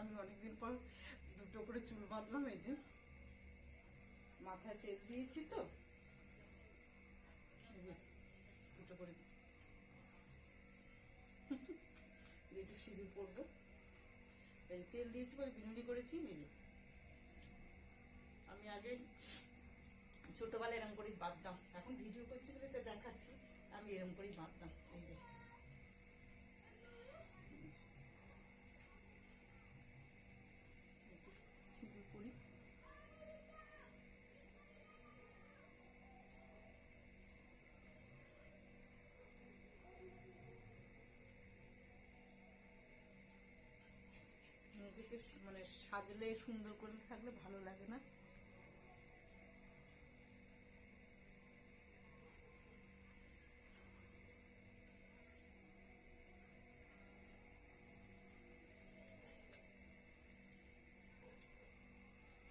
আমি অনেকদিন পর দুটো করে চুল বাঁধলাম। এই যে মাথায় তেল দিয়েছি তো, দুটো করে একটু সিঁদুর পরবো। এই তেল দিয়েছি পরে বিনুনি করেছি। নিজে আমি আগে ছোটবেলায় এরকম করেই বাঁধতাম, এখন ভিডিও করছি বলে তো দেখাচ্ছি, আমি এরকম করেই বাঁধতাম। এই যে সিঁদুর করি। নিজেকে মানে সাজলে সুন্দর করে থাকলে ভালো লাগে না।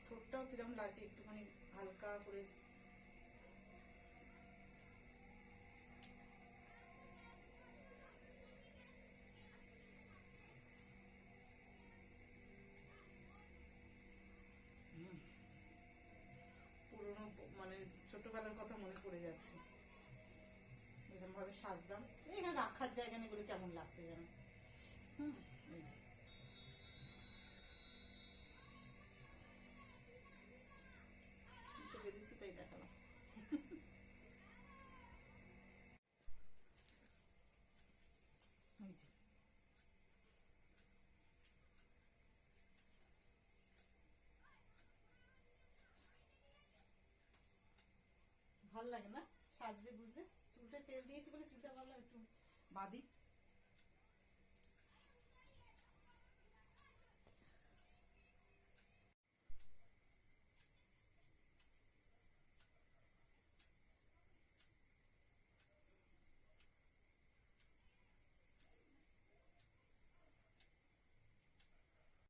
ঠোঁটটাও কিরকম লাগছে, একটুখানি হালকা করে পুরোনো মানে ছোটবেলার কথা মনে পড়ে যাচ্ছে। এরকম ভাবে সাজতাম, এখানে রাখার জায়গা নেই, এগুলো কেমন লাগছে যেন। বেরিয়েছি তাই দেখালাম। ভাল লাগে না সাজলে বুঝলে? চুলটা তেল দিয়েছি বলে চুলটা ভাবলাম একটু বাঁধি।